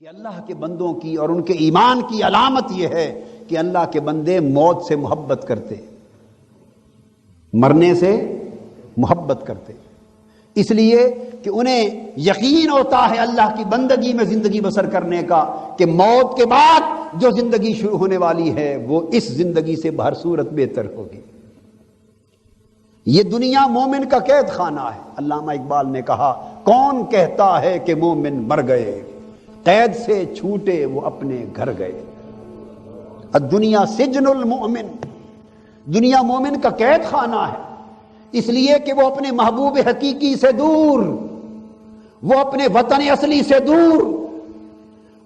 کہ اللہ کے بندوں کی اور ان کے ایمان کی علامت یہ ہے کہ اللہ کے بندے موت سے محبت کرتے، مرنے سے محبت کرتے، اس لیے کہ انہیں یقین ہوتا ہے اللہ کی بندگی میں زندگی بسر کرنے کا کہ موت کے بعد جو زندگی شروع ہونے والی ہے وہ اس زندگی سے بہر صورت بہتر ہوگی۔ یہ دنیا مومن کا قید خانہ ہے۔ علامہ اقبال نے کہا، کون کہتا ہے کہ مومن مر گئے، قید سے چھوٹے وہ اپنے گھر گئے۔ الدنیا سجن المؤمن، دنیا مومن کا قید خانہ ہے، اس لیے کہ وہ اپنے محبوب حقیقی سے دور، وہ اپنے وطن اصلی سے دور،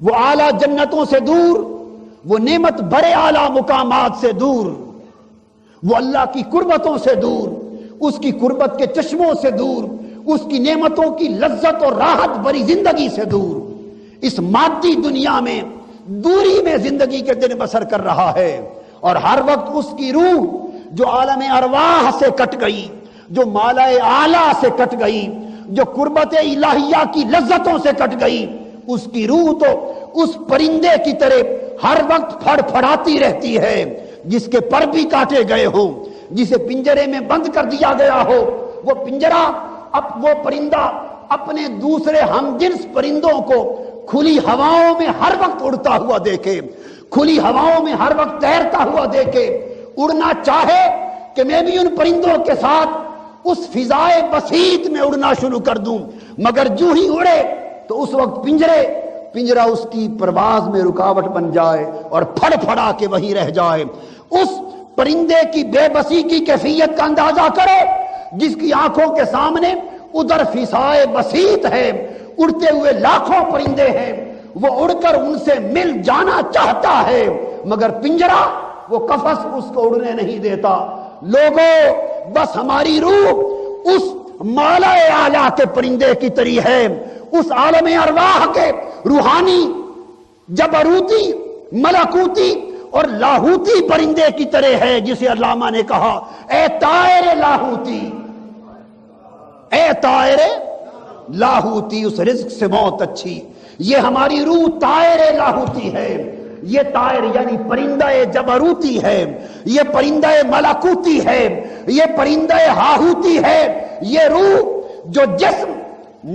وہ اعلیٰ جنتوں سے دور، وہ نعمت بڑے اعلیٰ مقامات سے دور، وہ اللہ کی قربتوں سے دور، اس کی قربت کے چشموں سے دور، اس کی نعمتوں کی لذت اور راحت بھری زندگی سے دور، اس مادی دنیا میں دوری میں زندگی کے دن بسر کر رہا ہے، اور ہر وقت اس کی روح جو عالم ارواح سے کٹ گئی، جو مالائے اعلیٰ سے کٹ گئی، جو قربت الہیہ کی لذتوں سے کٹ گئی، اس کی روح تو اس پرندے کی طرح ہر وقت پھڑ پھڑاتی رہتی ہے جس کے پر بھی کاٹے گئے ہوں، جسے پنجرے میں بند کر دیا گیا ہو۔ وہ پنجرہ، اب وہ پرندہ اپنے دوسرے ہم جنس پرندوں کو کھلی ہواؤں میں ہر وقت اڑتا ہوا دیکھے، کھلی ہواؤں میں ہر وقت تیرتا ہوا دیکھے، اڑنا چاہے کہ میں بھی ان پرندوں کے ساتھ اس فضائے بسیط میں اڑنا شروع کر دوں، مگر جو ہی اڑے تو اس وقت پنجرہ اس کی پرواز میں رکاوٹ بن جائے اور پھڑ پھڑا کے وہیں رہ جائے۔ اس پرندے کی بے بسی کی کیفیت کا اندازہ کرو جس کی آنکھوں کے سامنے ادھر فضائے بسیط ہے، اڑتے ہوئے لاکھوں پرندے ہیں، وہ اڑ کر ان سے مل جانا چاہتا ہے، مگر پنجرہ، وہ قفس اس کو اڑنے نہیں دیتا۔ لوگوں، بس ہماری روح اس مالائے اعلیٰ کے پرندے کی طرح ہے، اس عالم ارواح کے روحانی، جبروتی، ملکوتی اور لاہوتی پرندے کی طرح ہے، جسے علامہ نے کہا، اے طائر لاہوتی، اے طائر لاہوتی، اس رزق سے موت اچھی۔ یہ ہماری روح طائر لاہوتی ہے، یہ طائر یعنی پرندہ جبروتی ہے، یہ پرندہ ملکوتی ہے، یہ پرندہ ہاہوتی ہے۔ یہ روح جو جسم،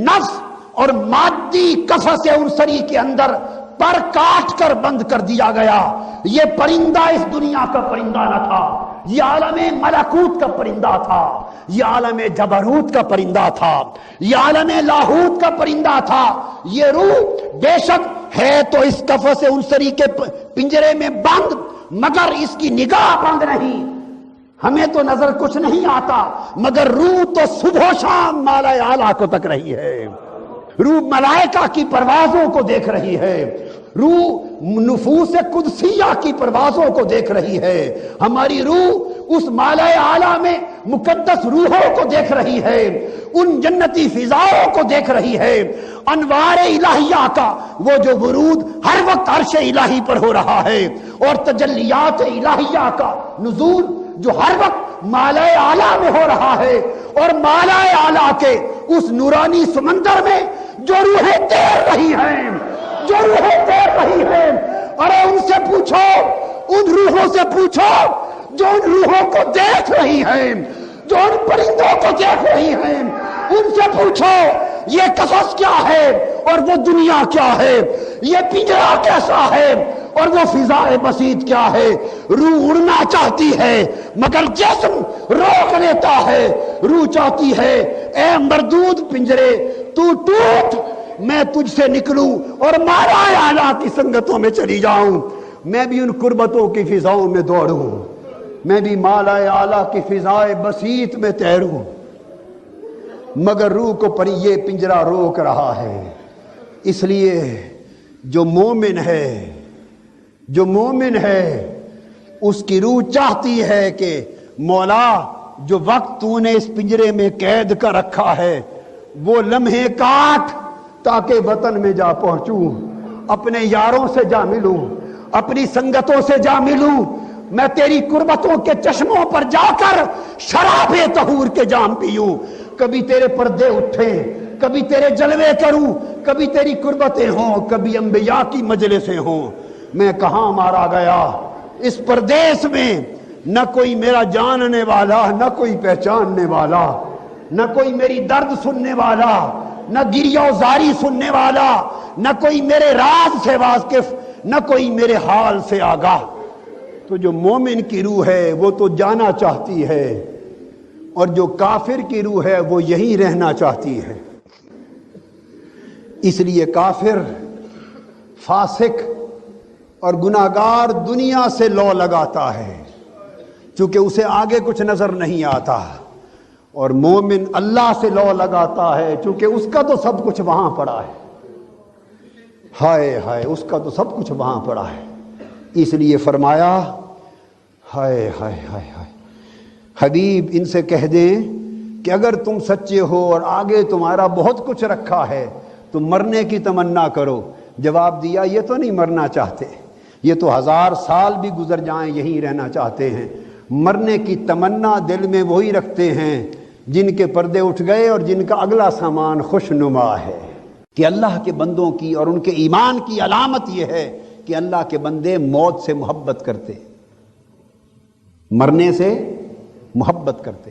نفس اور مادی قفس عنصری کے اندر پر کاٹ کر بند کر دیا گیا، یہ پرندہ اس دنیا کا پرندہ نہ تھا، یہ عالم ملکوت کا پرندہ تھا، یہ عالم جبروت کا پرندہ تھا، یہ عالم لاہوت کا پرندہ تھا۔ یہ روح بے شک ہے تو اس قفس عنصری کے پنجرے میں بند، مگر اس کی نگاہ بند نہیں، ہمیں تو نظر کچھ نہیں آتا، مگر روح تو صبح و شام مالائے اعلیٰ کو تک رہی ہے، روح ملائکہ کی پروازوں کو دیکھ رہی ہے، روح نفوس قدسیہ کی پروازوں کو دیکھ رہی ہے، ہماری روح اس مالائے اعلیٰ میں مقدس روحوں کو دیکھ رہی ہے، ان جنتی فضاؤں کو دیکھ رہی ہے، انوار الہیہ کا وہ جو ورود ہر وقت عرش الہی پر ہو رہا ہے، اور تجلیات الہیہ کا نزول جو ہر وقت مالائے اعلیٰ میں ہو رہا ہے، اور مالائے اعلیٰ کے اس نورانی سمندر میں جو روحیں تیر رہی ہیں، جو روحیں تیر رہی ہیں، ارے ان سے پوچھو، ان روحوں سے پوچھو جو ان روحوں کو دیکھ رہی ہیں، جو ان پرندوں کو دیکھ رہی ہیں، ان سے پوچھو یہ قفس کیا ہے اور وہ دنیا کیا ہے، یہ پنجرہ کیسا ہے اور وہ فضائے بسیط کیا ہے۔ روح اڑنا چاہتی ہے مگر جسم روک لیتا ہے، روح چاہتی ہے اے مردود پنجرے تو ٹوٹ، میں تجھ سے نکلوں اور مالائے اعلیٰ کی سنگتوں میں چلی جاؤں، میں بھی ان قربتوں کی فضاؤں میں دوڑوں، میں بھی مالائے اعلیٰ کی فضائے بسیط میں تیروں، مگر روح کو پر یہ پنجرہ روک رہا ہے۔ اس لیے جو مومن ہے، جو مومن ہے، اس کی روح چاہتی ہے کہ مولا جو وقت تو نے اس پنجرے میں قید کر رکھا ہے وہ لمحے کاٹ تاکہ وطن میں جا پہنچوں، اپنے یاروں سے جا ملوں، اپنی سنگتوں سے جا ملوں، میں تیری قربتوں کے چشموں پر جا کر شراب طہور کے جام پیوں۔ کبھی تیرے پردے اٹھیں، کبھی تیرے جلوے کروں، کبھی تیری قربتیں ہوں، کبھی انبیاء کی مجلسیں ہوں۔ میں کہاں مارا گیا اس پردیس میں، نہ کوئی میرا جاننے والا، نہ کوئی پہچاننے والا، نہ کوئی میری درد سننے والا، نہ گریہ و زاری سننے والا، نہ کوئی میرے راز سے واقف، نہ کوئی میرے حال سے آگاہ۔ تو جو مومن کی روح ہے وہ تو جانا چاہتی ہے، اور جو کافر کی روح ہے وہ یہیں رہنا چاہتی ہے۔ اس لیے کافر، فاسق اور گناہگار دنیا سے لو لگاتا ہے، چونکہ اسے آگے کچھ نظر نہیں آتا، اور مومن اللہ سے لو لگاتا ہے چونکہ اس کا تو سب کچھ وہاں پڑا ہے۔ ہائے ہائے، اس کا تو سب کچھ وہاں پڑا ہے۔ اس لیے فرمایا ہائے ہائے ہائے ہائے، حبیب ان سے کہہ دیں کہ اگر تم سچے ہو اور آگے تمہارا بہت کچھ رکھا ہے تو مرنے کی تمنا کرو۔ جواب دیا یہ تو نہیں مرنا چاہتے، یہ تو 1000 سال بھی گزر جائیں یہیں رہنا چاہتے ہیں۔ مرنے کی تمنا دل میں وہی رکھتے ہیں جن کے پردے اٹھ گئے اور جن کا اگلا سامان خوشنما ہے۔ کہ اللہ کے بندوں کی اور ان کے ایمان کی علامت یہ ہے کہ اللہ کے بندے موت سے محبت کرتے، مرنے سے محبت کرتے،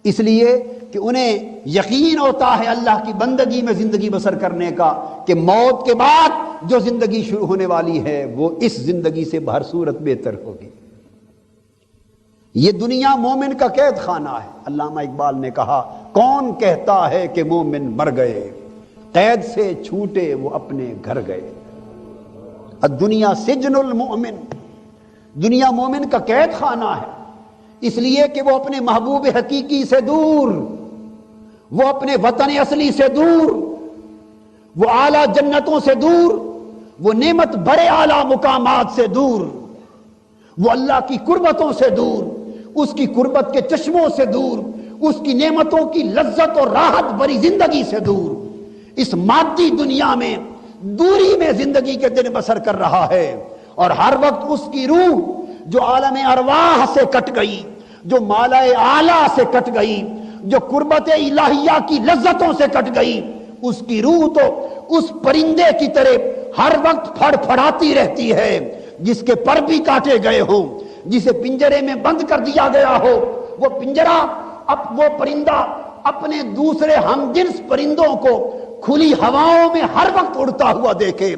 اس لیے کہ انہیں یقین ہوتا ہے اللہ کی بندگی میں زندگی بسر کرنے کا، کہ موت کے بعد جو زندگی شروع ہونے والی ہے وہ اس زندگی سے بہر صورت بہتر ہوگی۔ یہ دنیا مومن کا قید خانہ ہے۔ علامہ اقبال نے کہا کون کہتا ہے کہ مومن مر گئے، قید سے چھوٹے وہ اپنے گھر گئے۔ الدنیا سجن المؤمن، دنیا مومن کا قید خانہ ہے، اس لیے کہ وہ اپنے محبوب حقیقی سے دور، وہ اپنے وطن اصلی سے دور، وہ اعلیٰ جنتوں سے دور، وہ نعمت بڑے اعلیٰ مقامات سے دور، وہ اللہ کی قربتوں سے دور، اس کی قربت کے چشموں سے دور، اس کی نعمتوں کی لذت اور راحت بری زندگی سے دور، اس مادی دنیا میں دوری میں زندگی کے دن بسر کر رہا ہے، اور ہر وقت اس کی روح جو عالم ارواح سے کٹ گئی، جو مالائے اعلیٰ سے کٹ گئی، جو قربت الہیہ کی لذتوں سے کٹ گئی، اس کی روح تو اس پرندے کی طرح ہر وقت پھڑ پھڑاتی رہتی ہے جس کے پر بھی کاٹے گئے ہوں، جسے پنجرے میں بند کر دیا گیا ہو۔ وہ پنجرا، وہ پرندہ اپنے دوسرے ہم جنس پرندوں کو کھلی ہواؤں میں ہر وقت اڑتا ہوا دیکھے،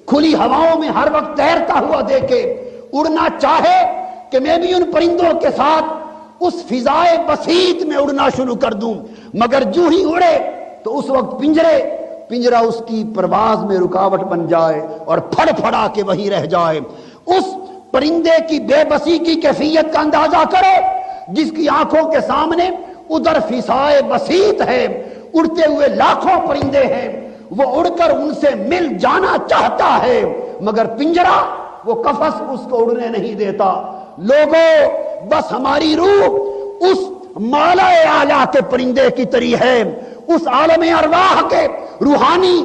کھلی ہواؤں میں ہر وقت تیرتا ہوا دیکھے، اڑنا چاہے کہ میں بھی ان پرندوں کے ساتھ اس فضائے بسیط میں اڑنا شروع کر دوں، مگر جو ہی اڑے تو اس وقت پنجرا اس کی پرواز میں رکاوٹ بن جائے اور پھڑ پھڑا کے وہی رہ جائے۔ اس پرندے کی بے بسی کی کیفیت کا اندازہ کرو جس کی آنکھوں کے سامنے ادھر فضائے بسیط ہے، اڑتے ہوئے لاکھوں پرندے ہیں، وہ اڑ کر ان سے مل جانا چاہتا ہے، مگر پنجرا، وہ قفس اس کو اڑنے نہیں دیتا۔ لوگوں، بس ہماری روح اس مالائے اعلیٰ کے پرندے کی طرح ہے، اس عالم ارواح کے روحانی،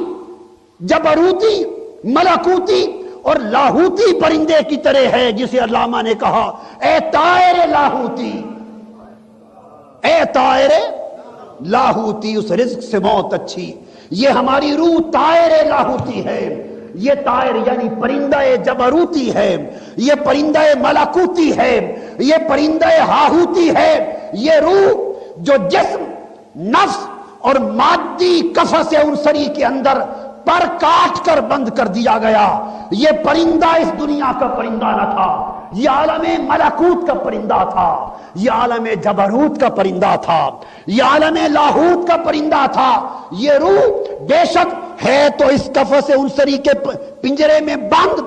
جبروتی، ملکوتی اور لاہوتی پرندے کی طرح ہے، جسے علامہ نے کہا اے طائر لاہوتی، اے طائر لاہوتی، اس رزق سے موت اچھی۔ یہ ہماری روح طائر لاہوتی ہے، یہ طائر یعنی پرندہ جبروتی ہے، یہ پرندہ ملکوتی ہے، یہ پرندہ ہاہوتی ہے۔ یہ روح جو جسم، نفس اور مادی قفس عنصری کے اندر پر کاٹ کر بند کر دیا گیا، یہ پرندہ اس دنیا کا پرندہ نہ تھا، یہ عالم ملکوت کا پرندہ تھا، یہ عالم جبروت کا پرندہ تھا، یہ عالم لاہوت کا پرندہ تھا۔ یہ روح بے شک ہے تو اس قفس عنصری کے پنجرے میں بند،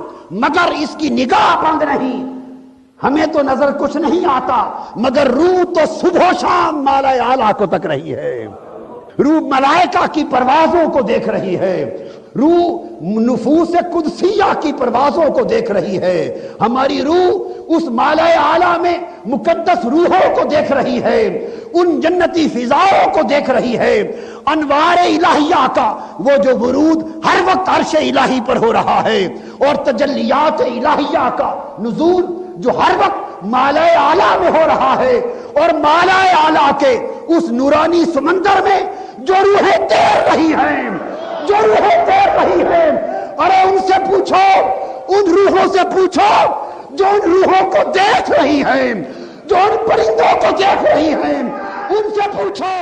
مگر اس کی نگاہ بند نہیں، ہمیں تو نظر کچھ نہیں آتا، مگر روح تو صبح و شام مالائے اعلیٰ کو تک رہی ہے، روح ملائکہ کی پروازوں کو دیکھ رہی ہے، روح نفوس قدسیہ کی پروازوں کو دیکھ رہی ہے، ہماری روح اس مالائے اعلیٰ میں مقدس روحوں کو دیکھ رہی ہے، ان جنتی فضاؤں کو دیکھ رہی ہے، انوار الہیہ کا وہ جو ورود ہر وقت عرش الہی پر ہو رہا ہے، اور تجلیات الہیہ کا نزول جو ہر وقت مالائے اعلیٰ میں ہو رہا ہے، اور مالائے اعلیٰ کے اس نورانی سمندر میں جو روحیں تیر رہی ہیں، جو روحیں تیر رہی ہیں، ارے ان سے پوچھو، ان روحوں سے پوچھو جو ان روحوں کو دیکھ رہی ہیں، جو ان پرندوں کو دیکھ رہی ہیں، ان سے پوچھو